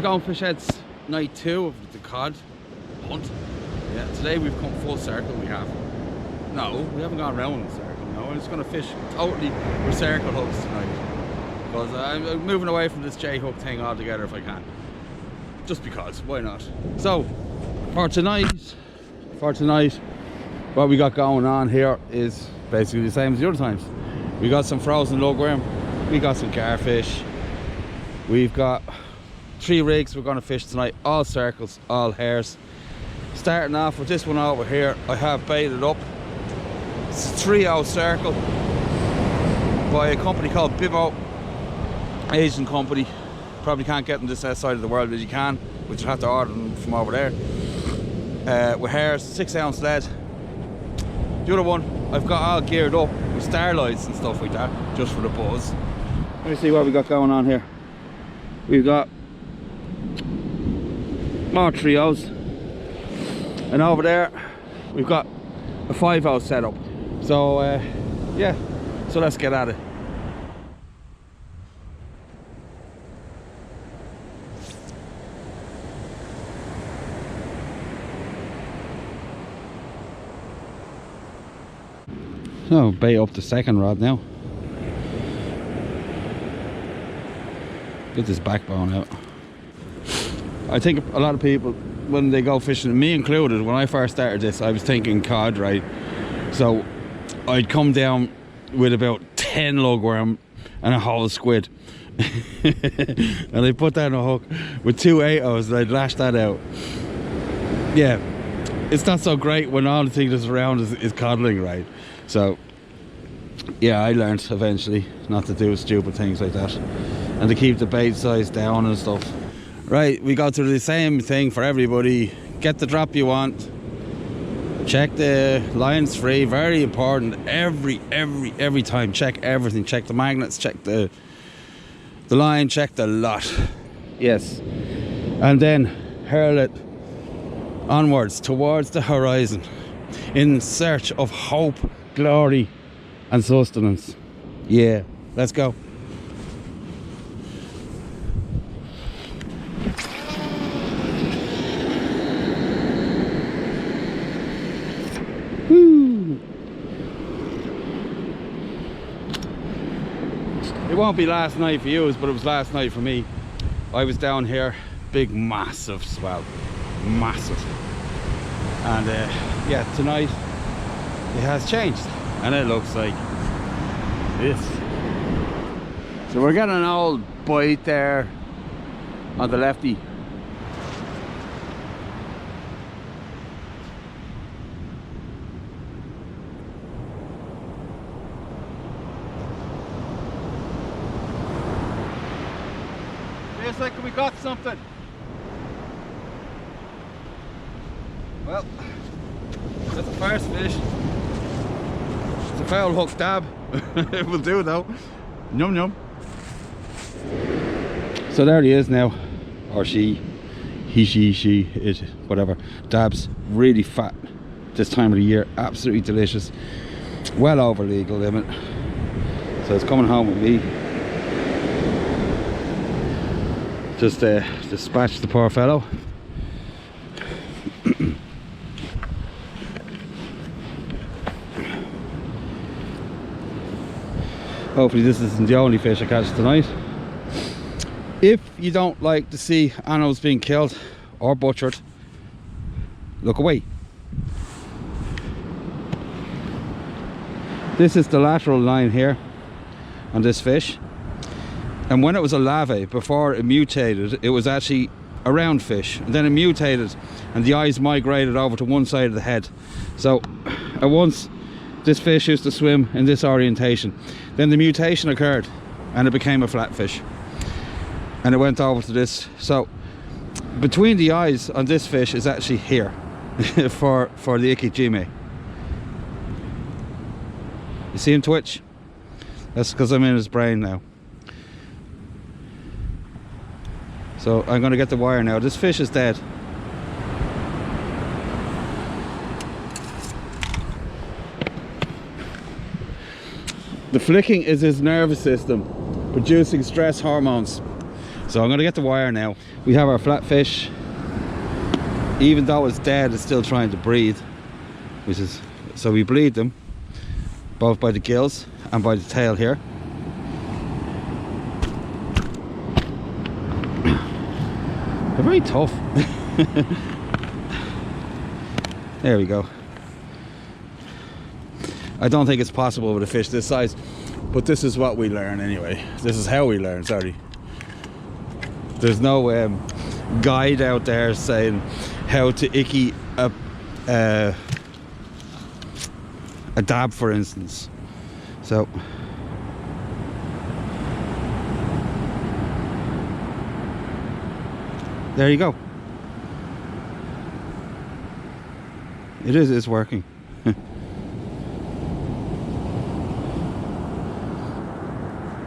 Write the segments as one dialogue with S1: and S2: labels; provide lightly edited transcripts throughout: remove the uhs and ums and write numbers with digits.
S1: we've gone fish heads night 2 of the cod hunt. Yeah, today we've come full circle. We have. No, we haven't gone around in the circle. No, I'm just going to fish totally with circle hooks tonight. Because I'm moving away from this J-hook thing altogether if I can. Just because, why not? So, for tonight, what we got going on here is basically the same as the other times. We got some frozen lugworm, we got some garfish, we've got 3 rigs we're going to fish tonight, all circles, all hairs. Starting off with this one over here, I have baited up. It's a 3-0 circle by a company called Bibo, Asian company. Probably can't get them this side of the world as you can, but you have to order them from over there. With hairs, 6-ounce lead. The other one, I've got all geared up with starlights and stuff like that, just for the buzz. Let me see what we got going on here. We've got more 3-0s, and over there we've got a 5-0 setup. So yeah, so let's get at it. So bait up the second rod now. Get this backbone out. I think a lot of people, when they go fishing, me included, when I first started this, I was thinking cod, right? So I'd come down with about 10 lugworm and a whole squid. And I put that on a hook with 2 8-0s and I'd lash that out. Yeah, it's not so great when all the thing that's around is coddling, right? So yeah, I learned eventually not to do stupid things like that and to keep the bait size down and stuff. Right, we go through the same thing for everybody. Get the drop you want, check the lines free, very important. Every time, check everything. Check the magnets, check the line, check the lot. Yes, and then hurl it onwards towards the horizon in search of hope, glory and sustenance. Yeah, let's go. Woo. It won't be last night for you, but it was last night for me. I was down here, big massive swell, massive. And yeah, tonight it has changed and it looks like this. So we're getting an old bite there on the lefty. Feels like we got something. Well, that's the first fish. It's a foul hook dab. It will do though. Num num. So there he is now, or she, he, she, it, whatever. Dabs, really fat this time of the year, absolutely delicious. Well over legal limit. So it's coming home with me. Just dispatch the poor fellow. Hopefully this isn't the only fish I catch tonight. If you don't like to see animals being killed or butchered, look away. This is the lateral line here on this fish. And when it was a larvae, before it mutated, it was actually a round fish. And then it mutated and the eyes migrated over to one side of the head. So at once this fish used to swim in this orientation. Then the mutation occurred and it became a flatfish. And it went over to this. So between the eyes on this fish is actually here for the ikijime. You see him twitch? That's because I'm in his brain now. So I'm going to get the wire now. This fish is dead. The flicking is his nervous system producing stress hormones. So I'm gonna get the wire now. We have our flatfish. Even though it's dead, it's still trying to breathe, which is, so we bleed them both by the gills and by the tail here. They're very tough. There we go. I don't think it's possible with a fish this size, but this is what we learn anyway. This is how we learn, sorry. There's no guide out there saying how to icky a dab, for instance. So there you go. It's working.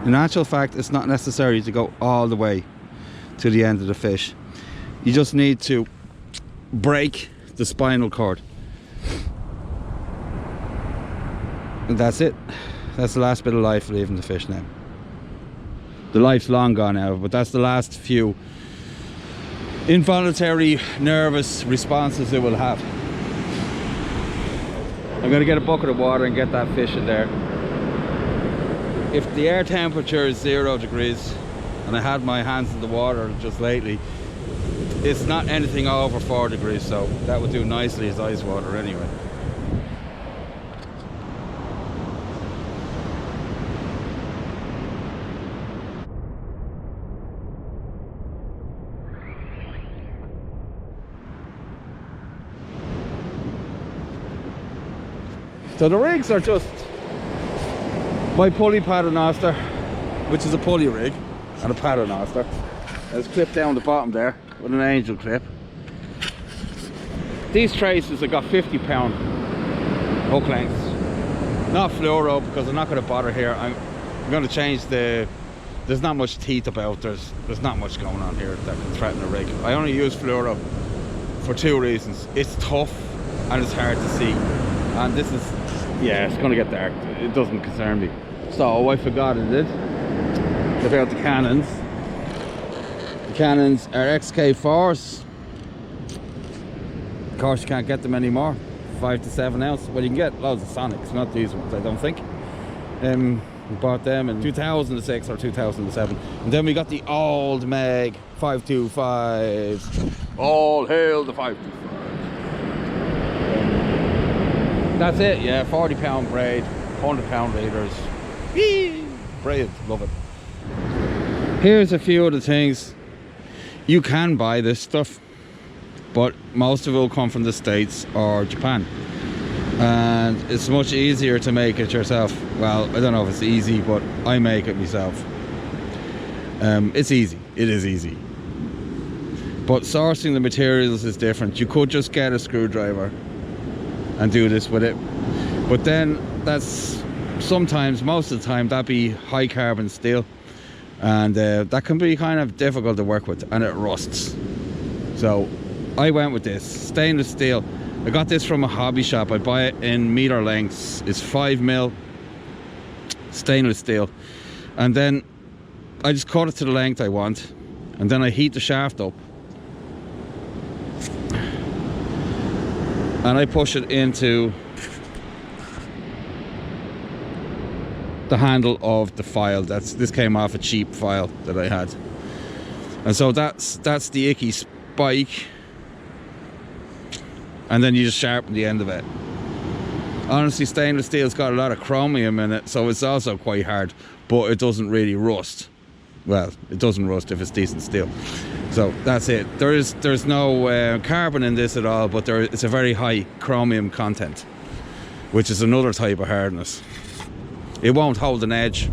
S1: In actual fact, it's not necessary to go all the way to the end of the fish. You just need to break the spinal cord. And that's it. That's the last bit of life leaving the fish now. The life's long gone now, but that's the last few involuntary nervous responses it will have. I'm gonna get a bucket of water and get that fish in there. If the air temperature is 0 degrees, and I had my hands in the water just lately, it's not anything over 4 degrees, so that would do nicely as ice water anyway. So the rigs are just my pulley paternoster, which is a pulley rig and a paternoster. It's clipped down the bottom there with an angel clip. These traces have got 50-pound hook lengths. Not fluoro, because I'm not going to bother here. I'm going to change the... There's not much teeth about. There's not much going on here that can threaten a rig. I only use fluoro for 2 reasons. It's tough and it's hard to see. And this is... yeah, it's going to get dark. It doesn't concern me. So I forgot it did about the cannons. The cannons are XK4s. Of course, you can't get them anymore. 5 to 7 ounce. Well, you can get loads of Sonics, not these ones, I don't think. We bought them in 2006 or 2007. And then we got the old Meg 525s. All hail the 525. That's it, yeah. 40-pound braid, 100-pound leaders. Brilliant, love it. Here's a few of the things. You can buy this stuff, but most of it will come from the States or Japan, and it's much easier to make it yourself. Well, I don't know if it's easy, but I make it myself. It's easy. It is easy, but sourcing the materials is different. You could just get a screwdriver and do this with it, but then that's sometimes, most of the time, that'd be high carbon steel, and that can be kind of difficult to work with, and it rusts. So I went with this stainless steel. I got this from a hobby shop. I buy it in meter lengths. It's 5mm stainless steel, and then I just cut it to the length I want, and then I heat the shaft up and I push it into the handle of the file. This came off a cheap file that I had, and so that's the icky spike, and then you just sharpen the end of it. Honestly, stainless steel's got a lot of chromium in it, so it's also quite hard, but it doesn't really rust. Well, it doesn't rust if it's decent steel. So that's it. There's no carbon in this at all, but it's a very high chromium content, which is another type of hardness. It won't hold an edge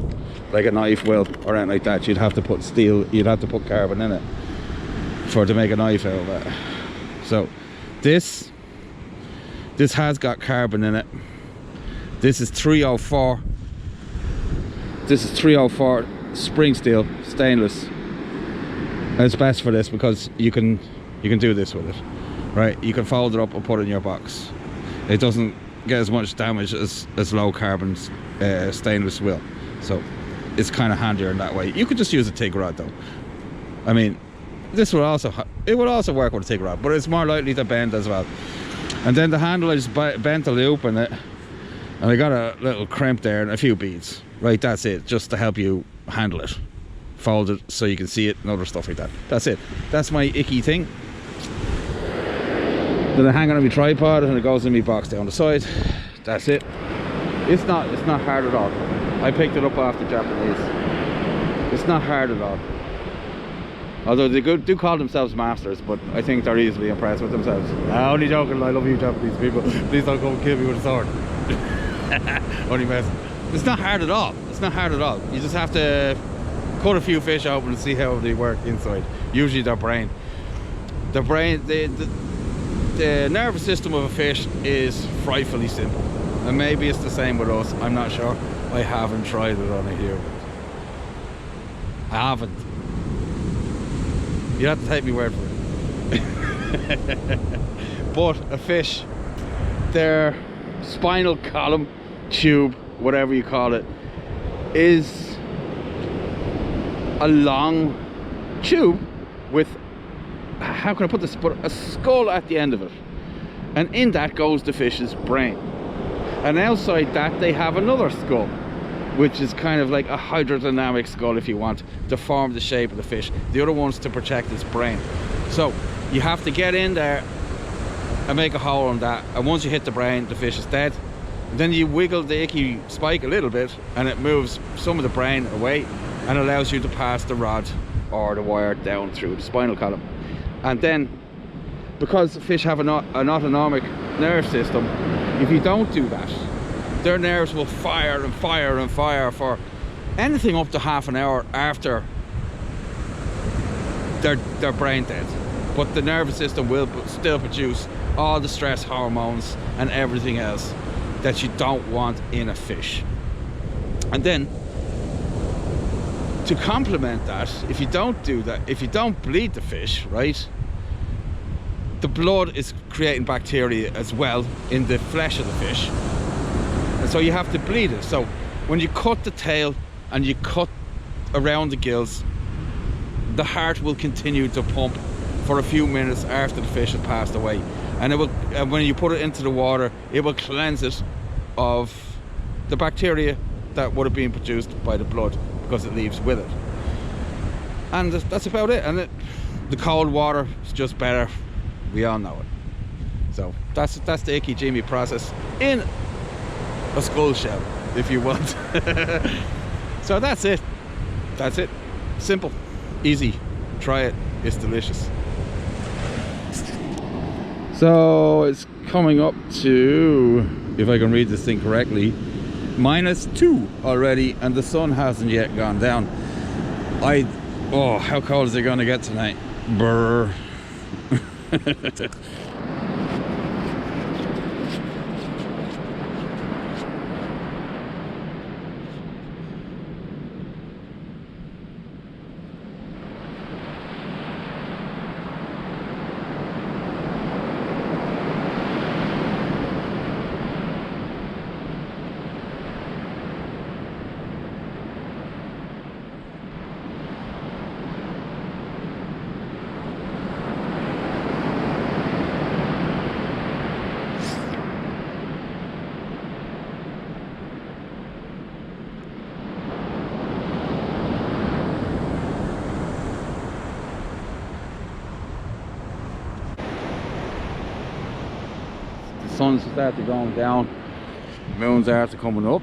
S1: like a knife will or anything like that. You'd have to put steel, you'd have to put carbon in it to make a knife out of it. So this has got carbon in it. This is 304. This is 304 spring steel, stainless. And it's best for this because you can do this with it, right? You can fold it up and put it in your box. It doesn't get as much damage as low carbon stainless will, so it's kind of handier in that way. You could just use a TIG rod though. I mean, this will also, it will also work with a TIG rod, but it's more likely to bend as well. And then the handle, I just bent a loop in it, and I got a little crimp there and a few beads. Right, that's it, just to help you handle it. Fold it so you can see it and other stuff like that. That's it. That's my icky thing. Then I hang it on my tripod and it goes in my box down the side. That's it. It's not hard at all. I picked it up off the Japanese. It's not hard at all. Although they do call themselves masters, but I think they're easily impressed with themselves. I'm only joking, I love you Japanese people. Please don't go and kill me with a sword. Only messing. It's not hard at all. It's not hard at all. You just have to cut a few fish open and see how they work inside. Usually their brain. The nervous system of a fish is frightfully simple. And maybe it's the same with us, I'm not sure. I haven't tried it on a human. I haven't. You have to take me word for it. But a fish, their spinal column, tube, whatever you call it, is a long tube with, how can I put this, but a skull at the end of it. And in that goes the fish's brain. And outside that they have another skull, which is kind of like a hydrodynamic skull, if you want, to form the shape of the fish. The other one's to protect its brain. So you have to get in there and make a hole on that, and once you hit the brain, the fish is dead. And then you wiggle the icky spike a little bit and it moves some of the brain away and allows you to pass the rod or the wire down through the spinal column. And then, because fish have an autonomic nerve system, if you don't do that, their nerves will fire and fire and fire for anything up to half an hour after their brain dead. But the nervous system will still produce all the stress hormones and everything else that you don't want in a fish. And then, to complement that, if you don't do that, if you don't bleed the fish, right, the blood is creating bacteria as well in the flesh of the fish. And so you have to bleed it. So when you cut the tail and you cut around the gills, the heart will continue to pump for a few minutes after the fish has passed away. And it will, when you put it into the water, it will cleanse it of the bacteria that would have been produced by the blood, because it leaves with it. And that's about it. And the cold water is just better. We all know it. So that's the icky jimmy process in a skull shell, if you want. So that's it. That's it. Simple, easy. Try it. It's delicious. So it's coming up to, if I can read this thing correctly, -2 already, and the sun hasn't yet gone down. Oh, how cold is it going to get tonight? Brr. Sun's started going down, moons are coming up,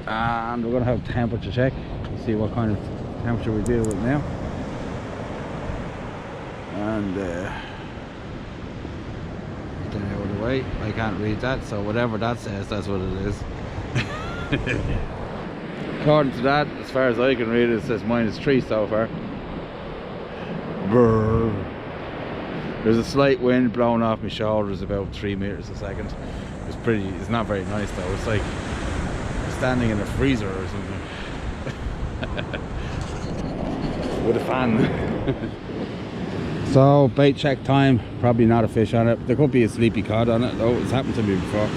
S1: and we're going to have a temperature check to see what kind of temperature we deal with now. And get out of the way. I can't read that, so whatever that says, that's what it is. According to that, as far as I can read it, says -3 so far. Brr. There's a slight wind blowing off my shoulders, about 3 meters a second. It's not very nice though. It's like standing in a freezer or something. With a fan. So, bait check time. Probably not a fish on it. There could be a sleepy cod on it though. It's happened to me before.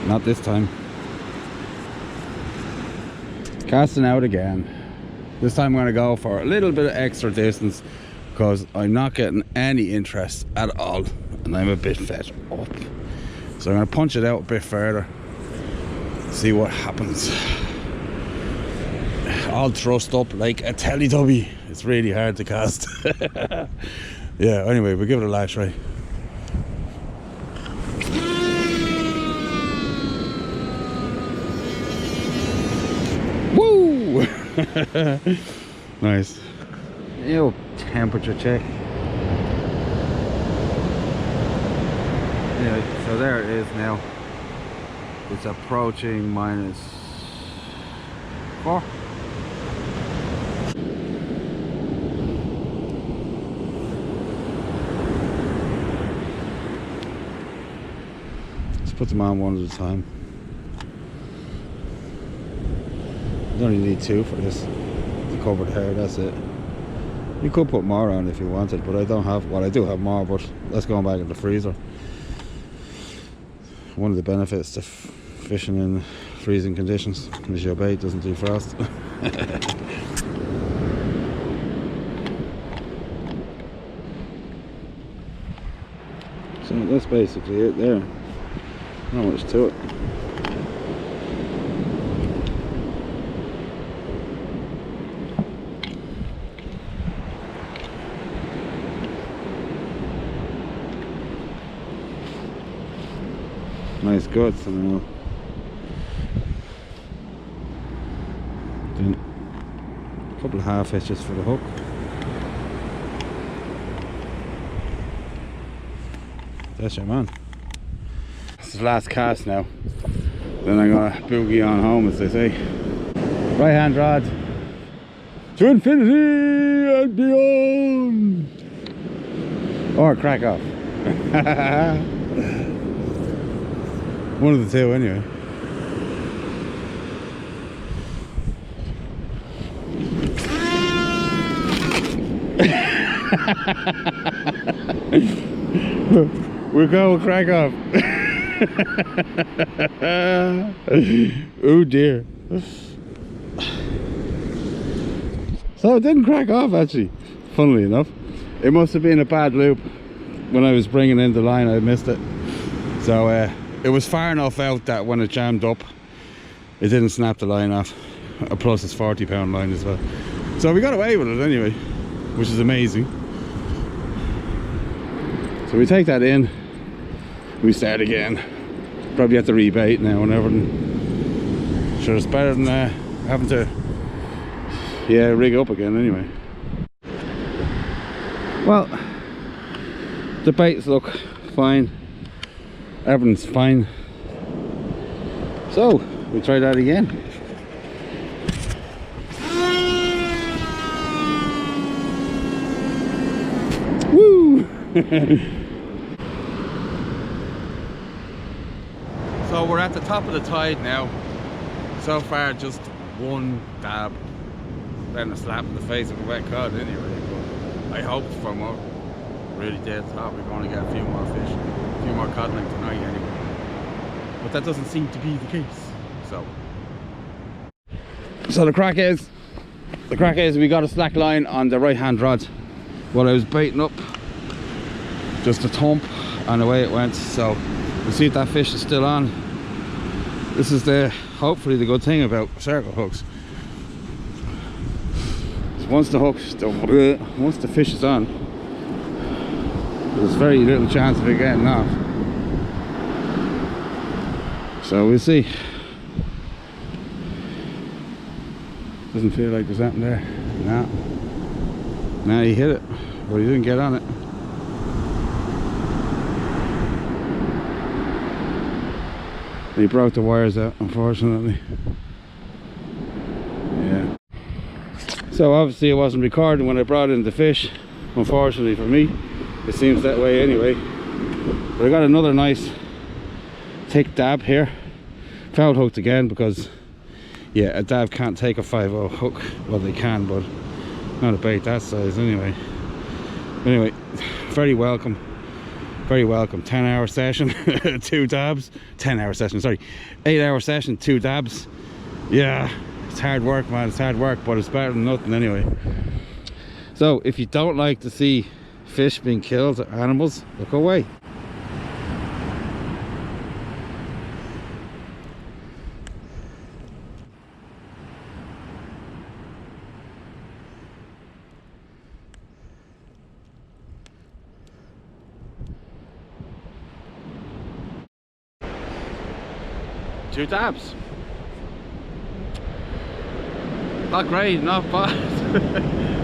S1: Not this time. Casting out again. This time I'm going to go for a little bit of extra distance because I'm not getting any interest at all and I'm a bit fed up. So I'm going to punch it out a bit further, see what happens. All thrust up like a Teletubby. It's really hard to cast. Yeah, anyway, we'll give it a lash, right? Woo! Nice. Ew, temperature check. Anyway, so there it is now. It's approaching -4. Let's put them on one at a time. You only need 2 for this to cover the hair, that's it. You could put more on if you wanted, but I don't have, well I do have more, but that's going back in the freezer. One of the benefits to fishing in freezing conditions is your bait doesn't defrost. So that's basically it there. Not much to it. Nice guts, and then a couple of half hitches for the hook. That's your man. This is the last cast now. Then I'm gonna boogie on home, as they say. Right hand rod to infinity and beyond, or crack off. One of the two, anyway. We'll go crack off. Oh dear. So it didn't crack off, actually, funnily enough. It must have been a bad loop. When I was bringing in the line, I missed it. So it was far enough out that when it jammed up, it didn't snap the line off. Plus it's 40-pound line as well. So we got away with it anyway, which is amazing. So we take that in, we start again. Probably have to rebait now and everything. Sure, it's better than having to, yeah, rig up again anyway. Well, the baits look fine. Everything's fine. So we try that again. Woo! So we're at the top of the tide now. So far just one dab, then a slap in the face of a wet cod anyway. But I hoped for more. Really dead top. We're going to get a few more fish, a few more codling tonight anyway. But that doesn't seem to be the case. So the crack is we got a slack line on the right hand rod while I was baiting up. Just a thump and away it went. So we'll see if that fish is still on. This is hopefully the good thing about circle hooks. Once the fish is on, there's very little chance of it getting off. So we'll see. Doesn't feel like there's nothing there. No. Nah, he hit it, but he didn't get on it. He broke the wires out, unfortunately. Yeah. So obviously it wasn't recording when I brought in the fish, unfortunately for me. It seems that way anyway. But I got another nice thick dab here. Foul hooked again because, yeah, a dab can't take a 5/0 hook. Well, they can, but not a bait that size anyway. Anyway, very welcome. Very welcome. 10-hour session, 2 dabs. 10-hour session, sorry. 8-hour session, 2 dabs. Yeah, It's hard work, man. It's hard work, but it's better than nothing anyway. So if you don't like to see fish being killed, animals, look away. Two dabs. Not great, not bad.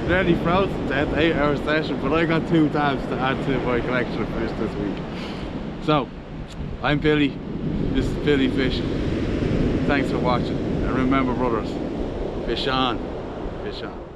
S1: Nearly frozen to death, 8-hour session, but I got 2 dabs to add to my collection of fish this week. So, I'm Billy, this is Billy Fishing. Thanks for watching, and remember brothers, fish on, fish on.